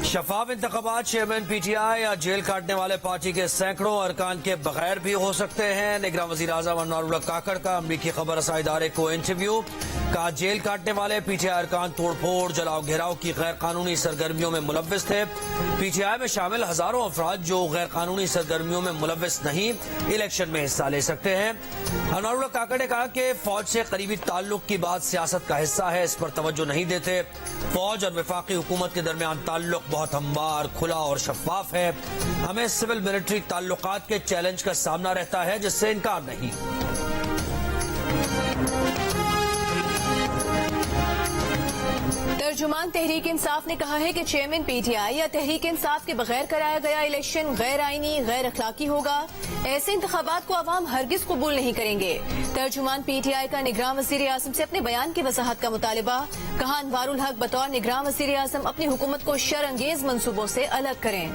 شفاف انتخابات chairman P T I یا جیل کاٹنے والے پارٹی کے سینکڑوں ارکان کے بغیر بھی ہو سکتے ہیں۔ نگراں وزیر اعظم انوار اللہ کاکڑ کا امریکی خبر رساں ادارے کو انٹرویو۔ کہا جیل کاٹنے والے پی ٹی آئی ارکان توڑ پھوڑ جلاؤ گھیراؤ کی غیر قانونی سرگرمیوں میں ملوث تھے۔ پی ٹی آئی میں شامل ہزاروں افراد جو غیر قانونی سرگرمیوں میں ملوث نہیں الیکشن میں حصہ لے سکتے ہیں۔ انوار اللہ کاکڑ نے کہا کہ فوج سے قریبی تعلق کی بات سیاست کا حصہ ہے، اس پر توجہ نہیں دیتے۔ فوج اور وفاقی حکومت کے درمیان تعلق بہت ہموار، کھلا اور شفاف ہے۔ ہمیں سول ملٹری تعلقات کے چیلنج کا سامنا رہتا ہے جس سے انکار نہیں۔ ترجمان تحریک انصاف نے کہا ہے کہ چیئرمین پی ٹی آئی یا تحریک انصاف کے بغیر کرایا گیا الیکشن غیر آئینی، غیر اخلاقی ہوگا۔ ایسے انتخابات کو عوام ہرگز قبول نہیں کریں گے۔ ترجمان پی ٹی آئی کا نگراں وزیر اعظم سے اپنے بیان کی وضاحت کا مطالبہ۔ کہا انوار الحق بطور نگراں وزیر اعظم اپنی حکومت کو شرانگیز منصوبوں سے الگ کریں۔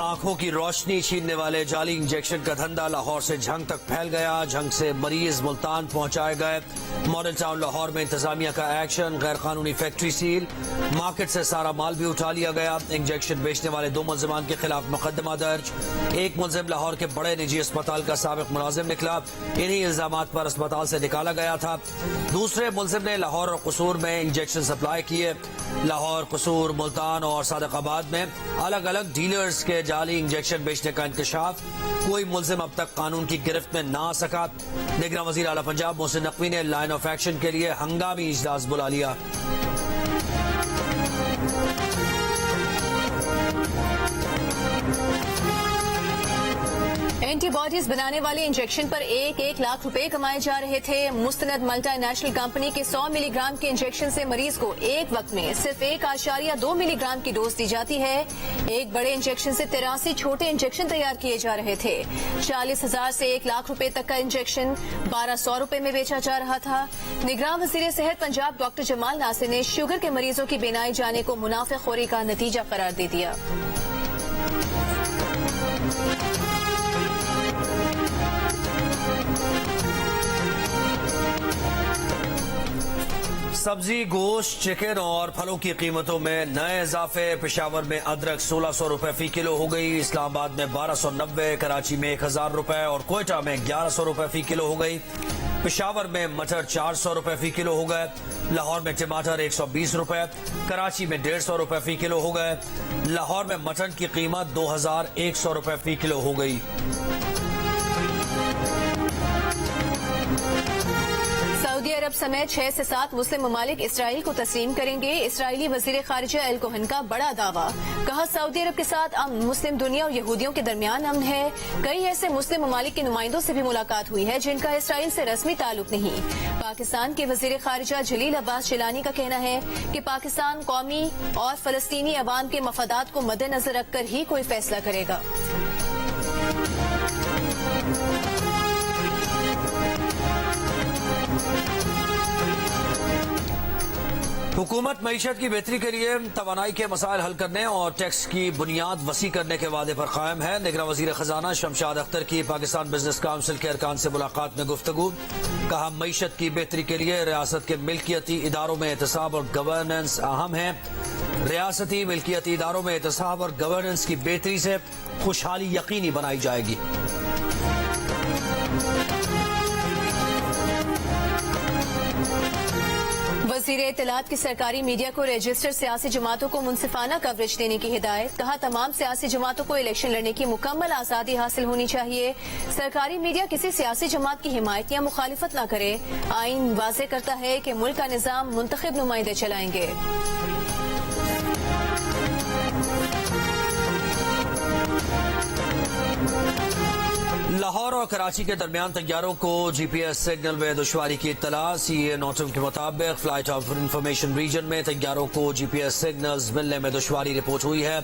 آنکھوں کی روشنی چھیننے والے جعلی انجیکشن کا دھندا لاہور سے جھنگ تک پھیل گیا۔ جھنگ سے مریض ملتان پہنچائے گئے۔ ماڈل ٹاؤن لاہور میں انتظامیہ کا ایکشن، غیر قانونی فیکٹری سیل، مارکیٹ سے سارا مال بھی اٹھا لیا گیا۔ انجیکشن بیچنے والے 2 ملزمان کے خلاف مقدمہ درج۔ ایک ملزم لاہور کے بڑے نجی اسپتال کا سابق ملازم نکلا، انہی الزامات پر اسپتال سے نکالا گیا تھا۔ دوسرے ملزم نے لاہور اور قصور میں انجیکشن سپلائی کیے۔ لاہور، قصور، ملتان اور صادق آباد میں الگ الگ ڈیلرز کے جعلی انجیکشن بیچنے کا انکشاف۔ کوئی ملزم اب تک قانون کی گرفت میں نہ آ سکا۔ نگراں وزیر اعلیٰ پنجاب محسن نقوی نے لائن آف ایکشن کے لیے ہنگامی اجلاس بلا لیا۔ اینٹی باڈیز بنانے والے انجیکشن پر 1 لاکھ روپے کمائے جا رہے تھے۔ مستند ملٹی نیشنل کمپنی کے 100 ملی گرام کے انجیکشن سے مریض کو ایک وقت میں صرف 1.2 ملی گرام کی ڈوز دی جاتی ہے۔ ایک بڑے انجیکشن سے 83 چھوٹے انجیکشن تیار کیے جا رہے تھے۔ 40,000 سے 1 لاکھ روپے تک کا انجیکشن 1,200 روپے میں بیچا جا رہا تھا۔ نگراں وزیر صحت پنجاب ڈاکٹر جمال ناصر نے شوگر کے مریضوں کی بینائی جانے کو منافع خوری کا نتیجہ قرار دے دیا۔ سبزی، گوشت، چکن اور پھلوں کی قیمتوں میں نئے اضافے۔ پشاور میں ادرک 1600 روپے فی کلو ہو گئی، اسلام آباد میں 1290، کراچی میں 1000 روپے اور کوئٹہ میں 1100 روپے فی کلو ہو گئی۔ پشاور میں مٹر 400 روپے فی کلو ہو گئے۔ لاہور میں ٹماٹر 120 روپے، کراچی میں 150 روپے فی کلو ہو گئے۔ لاہور میں مٹن کی قیمت 2100 روپے فی کلو ہو گئی۔ سعودی عرب سمیت 6 سے 7 مسلم ممالک اسرائیل کو تسلیم کریں گے۔ اسرائیلی وزیر خارجہ ایل کوہن کا بڑا دعویٰ۔ کہا سعودی عرب کے ساتھ امن، مسلم دنیا اور یہودیوں کے درمیان امن ہے۔ کئی ایسے مسلم ممالک کے نمائندوں سے بھی ملاقات ہوئی ہے جن کا اسرائیل سے رسمی تعلق نہیں۔ پاکستان کے وزیر خارجہ جلیل عباس جیلانی کا کہنا ہے کہ پاکستان قومی اور فلسطینی عوام کے مفادات کو مد نظر رکھ کر ہی کوئی فیصلہ کرے گا۔ حکومت معیشت کی بہتری کے لیے توانائی کے مسائل حل کرنے اور ٹیکس کی بنیاد وسیع کرنے کے وعدے پر قائم ہے۔ نگراں وزیر خزانہ شمشاد اختر کی پاکستان بزنس کونسل کے ارکان سے ملاقات میں گفتگو۔ کہا معیشت کی بہتری کے لیے ریاست کے ملکیتی اداروں میں احتساب اور گورننس اہم ہے۔ ریاستی ملکیتی اداروں میں احتساب اور گورننس کی بہتری سے خوشحالی یقینی بنائی جائے گی۔ وزیر اطلاعات کی سرکاری میڈیا کو رجسٹر سیاسی جماعتوں کو منصفانہ کوریج دینے کی ہدایت۔ کہا تمام سیاسی جماعتوں کو الیکشن لڑنے کی مکمل آزادی حاصل ہونی چاہیے۔ سرکاری میڈیا کسی سیاسی جماعت کی حمایت یا مخالفت نہ کرے۔ آئین واضح کرتا ہے کہ ملک کا نظام منتخب نمائندے چلائیں گے۔ لاہور اور کراچی کے درمیان طیاروں کو جی پی ایس سگنل میں دشواری کی اطلاع۔ سی اے نوٹم کے مطابق فلائٹ آف انفارمیشن ریجن میں طیاروں کو جی پی ایس سگنلز ملنے میں دشواری رپورٹ ہوئی ہے۔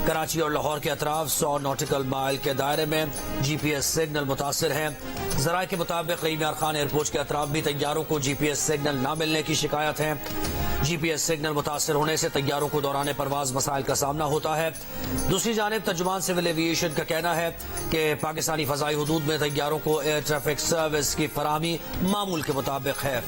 کراچی اور لاہور کے اطراف 100 ناٹیکل مائل کے دائرے میں جی پی ایس سگنل متاثر ہیں۔ ذرائع کے مطابق رحیم یار خان ایئرپورٹ کے اطراف بھی طیاروں کو جی پی ایس سگنل نہ ملنے کی شکایت ہے۔ جی پی ایس سگنل متاثر ہونے سے طیاروں کو دوران پرواز مسائل کا سامنا ہوتا ہے۔ دوسری جانب ترجمان سول ایویشن کا کہنا ہے کہ پاکستانی فضائی حدود میں طیاروں کو ایئر ٹریفک سروس کی فراہمی معمول کے مطابق ہے۔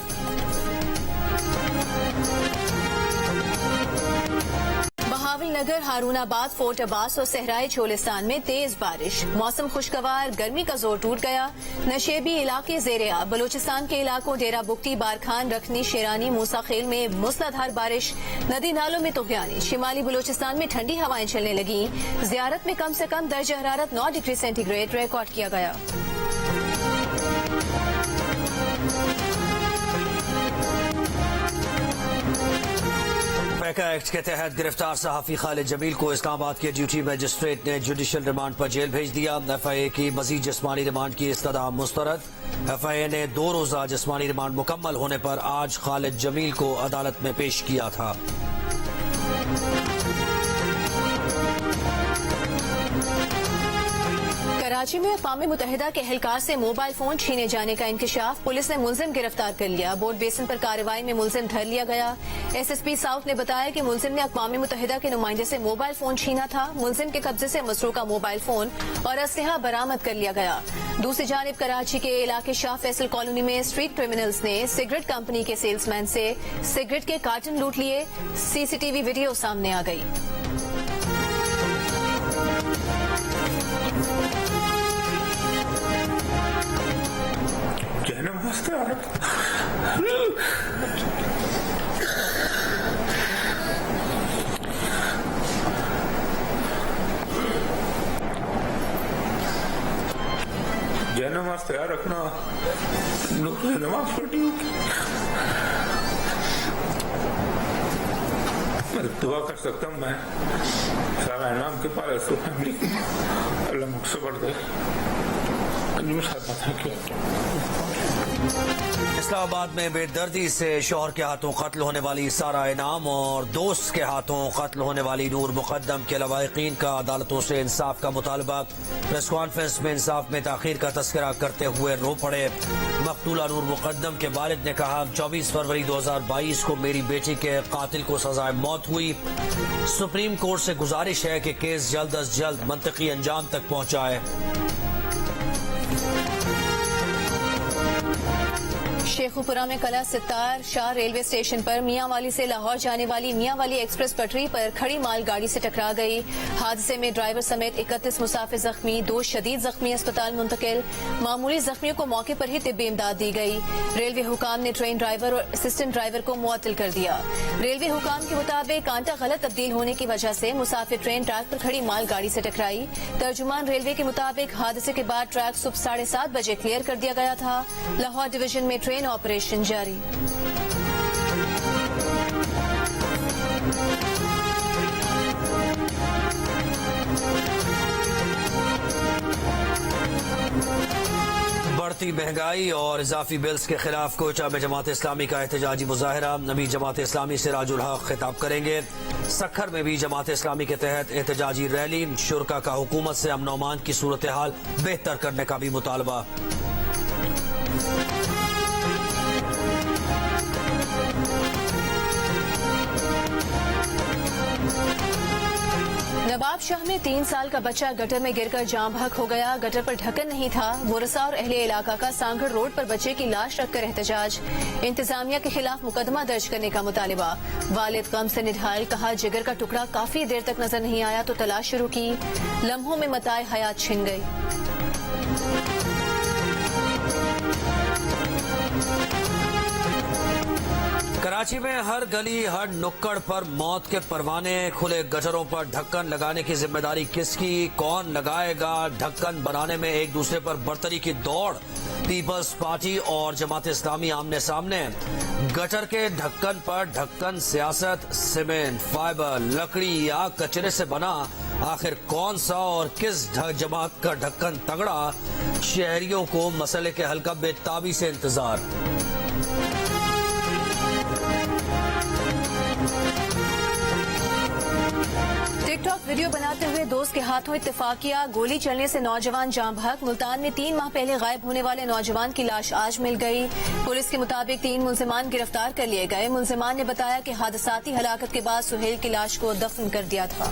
بہاول نگر، ہارون آباد، فورٹ عباس اور صحرائے چولستان میں تیز بارش، موسم خوشگوار، گرمی کا زور ٹوٹ گیا، نشیبی علاقے زیر آب، بلوچستان کے علاقوں ڈیرہ بگٹی، بارکھان، رکھنی، شیرانی، موسیٰ خیل میں موسلادھار بارش، ندی نالوں میں طغیانی، شمالی بلوچستان میں ٹھنڈی ہوائیں چلنے لگیں، زیارت میں کم سے کم درجہ حرارت 9 ڈگری سینٹی گریڈ ریکارڈ کیا گیا۔ پیکا ایکٹ کے تحت گرفتار صحافی خالد جمیل کو اسلام آباد کے ڈیوٹی مجسٹریٹ نے جوڈیشل ریمانڈ پر جیل بھیج دیا۔ ایف آئی اے کی مزید جسمانی ریمانڈ کی استدعا مسترد۔ ایف آئی اے نے 2 روزہ جسمانی ریمانڈ مکمل ہونے پر آج خالد جمیل کو عدالت میں پیش کیا تھا۔ کراچی میں اقوام متحدہ کے اہلکار سے موبائل فون چھینے جانے کا انکشاف، پولیس نے ملزم گرفتار کر لیا۔ بورڈ بیسن پر کارروائی میں ملزم دھر لیا گیا۔ ایس ایس پی ساؤتھ نے بتایا کہ ملزم نے اقوام متحدہ کے نمائندے سے موبائل فون چھینا تھا۔ ملزم کے قبضے سے مسروقہ موبائل فون اور اسلحہ برآمد کر لیا گیا۔ دوسری جانب کراچی کے علاقے شاہ فیصل کالونی میں اسٹریٹ کرمنلز نے سگریٹ کمپنی کے سیلز مین سے سگریٹ کے کارٹن لوٹ لیے۔ سی سی ٹی وی ویڈیو سامنے آ گئی۔ نماز تیار رکھنا، نماز پڑھی ہوگی، دعا کر سکتا ہوں میں سارا انعام کے پاس فیملی اللہ مجھ سے بڑھ گئے۔ اسلام آباد میں بے دردی سے شوہر کے ہاتھوں قتل ہونے والی سارا انعام اور دوست کے ہاتھوں قتل ہونے والی نور مقدم کے لواحقین کا عدالتوں سے انصاف کا مطالبہ۔ پریس کانفرنس میں انصاف میں تاخیر کا تذکرہ کرتے ہوئے رو پڑے۔ مقتولہ نور مقدم کے والد نے کہا 24 فروری 2022 کو میری بیٹی کے قاتل کو سزائے موت ہوئی۔ سپریم کورٹ سے گزارش ہے کہ کیس جلد از جلد منطقی انجام تک پہنچائے۔ شیخوپورہ میں کلا ستار شاہ ریلوے اسٹیشن پر میاں والی سے لاہور جانے والی میاں والی ایکسپریس پٹری پر کھڑی مال گاڑی سے ٹکرا گئی۔ حادثے میں ڈرائیور سمیت 31 مسافر زخمی، 2 شدید زخمی اسپتال منتقل۔ معمولی زخمیوں کو موقع پر ہی طبی امداد دی گئی۔ ریلوے حکام نے ٹرین ڈرائیور اور اسسٹنٹ ڈرائیور کو معطل کر دیا۔ ریلوے حکام کے مطابق کانٹا غلط تبدیل ہونے کی وجہ سے مسافر ٹرین ٹریک پر کھڑی مال گاڑی سے ٹکرائی۔ ترجمان ریلوے کے مطابق حادثے کے بعد ٹریک صبح 7:30 بجے کلیئر کر دیا گیا تھا۔ لاہور ڈویژن میں ٹرین آپریشن جاری۔ بڑھتی مہنگائی اور اضافی بلز کے خلاف کوئٹہ میں جماعت اسلامی کا احتجاجی مظاہرہ۔ نبی جماعت اسلامی سے راج الحق خطاب کریں گے۔ سکھر میں بھی جماعت اسلامی کے تحت احتجاجی ریلی۔ شرکا کا حکومت سے امن و امان کی صورتحال بہتر کرنے کا بھی مطالبہ۔ نواب شاہ میں 3 سال کا بچہ گٹر میں گر کر جاں بحق ہو گیا۔ گٹر پر ڈھکن نہیں تھا۔ ورثاء اور اہل علاقہ کا سانگڑ روڈ پر بچے کی لاش رکھ کر احتجاج۔ انتظامیہ کے خلاف مقدمہ درج کرنے کا مطالبہ۔ والد غم سے نڈھال، کہا جگر کا ٹکڑا کافی دیر تک نظر نہیں آیا تو تلاش شروع کی۔ لمحوں میں متاع حیات چھن گئی۔ کراچی میں ہر گلی ہر نکڑ پر موت کے پروانے۔ کھلے گٹروں پر ڈھکن لگانے کی ذمہ داری کس کی؟ کون لگائے گا؟ ڈھکن بنانے میں ایک دوسرے پر برتری کی دوڑ۔ پیپلز پارٹی اور جماعت اسلامی آمنے سامنے۔ گٹر کے ڈھکن پر ڈھکن سیاست، سیمنٹ، فائبر، لکڑی یا کچرے سے بنا، آخر کون سا اور کس جماعت کا ڈھکن تگڑا؟ شہریوں کو مسئلے کے حل کا بے تابی سے انتظار۔ ٹک ٹاک ویڈیو بناتے ہوئے دوست کے ہاتھوں اتفاقیہ، گولی چلنے سے نوجوان جاں بحق۔ ملتان میں 3 ماہ پہلے غائب ہونے والے نوجوان کی لاش آج مل گئی۔ پولیس کے مطابق 3 ملزمان گرفتار کر لیے گئے۔ ملزمان نے بتایا کہ حادثاتی ہلاکت کے بعد سہیل کی لاش کو دفن کر دیا تھا۔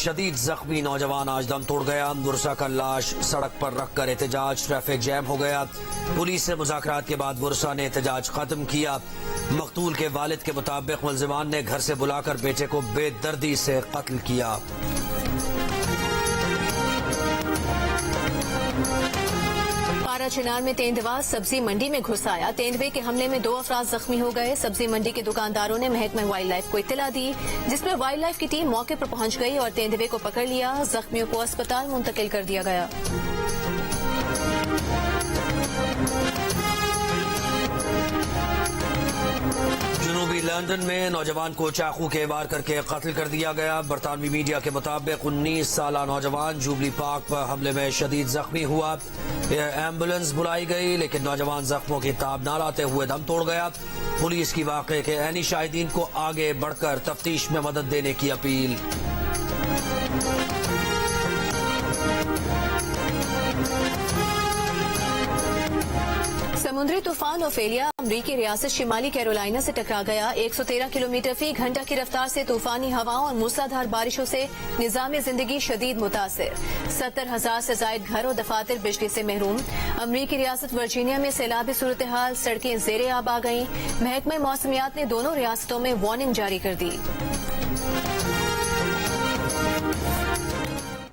شدید زخمی نوجوان آج دم توڑ گیا. ورثا کا لاش سڑک پر رکھ کر احتجاج. ٹریفک جیم ہو گیا. پولیس سے مذاکرات کے بعد ورثا نے احتجاج ختم کیا. مقتول کے والد کے مطابق ملزمان نے گھر سے بلا کر بیٹے کو بے دردی سے قتل کیا. پارا چنار میں تیندوا سبزی منڈی میں گھس آیا. تیندوے کے حملے میں 2 افراد زخمی ہو گئے. سبزی منڈی کے دکانداروں نے محکمہ وائلڈ لائف کو اطلاع دی، جس میں وائلڈ لائف کی ٹیم موقع پر پہنچ گئی اور تیندوے کو پکڑ لیا. زخمیوں کو اسپتال منتقل کر دیا گیا. جنوبی لندن میں نوجوان کو چاقو کے وار کر کے قتل کر دیا گیا. برطانوی میڈیا کے مطابق 19 سالہ نوجوان جوبلی پارک پر حملے میں شدید زخمی ہوا. ایمبولینس بلائی گئی لیکن نوجوان زخموں کی تاب نہ لاتے ہوئے دم توڑ گیا. پولیس کی واقعے کے عینی شاہدین کو آگے بڑھ کر تفتیش میں مدد دینے کی اپیل. سمندری طوفان اوفیلیا امریکی ریاست شمالی کیرولائنا سے ٹکرا گیا. 113 کلومیٹر فی گھنٹہ کی رفتار سے طوفانی ہواؤں اور موسلادھار بارشوں سے نظام زندگی شدید متاثر. 70,000 سے زائد گھر اور دفاتر بجلی سے محروم. امریکی ریاست ورجینیا میں سیلابی صورتحال، سڑکیں زیر آب آ گئیں. محکمہ موسمیات نے دونوں ریاستوں میں وارننگ جاری کر دی.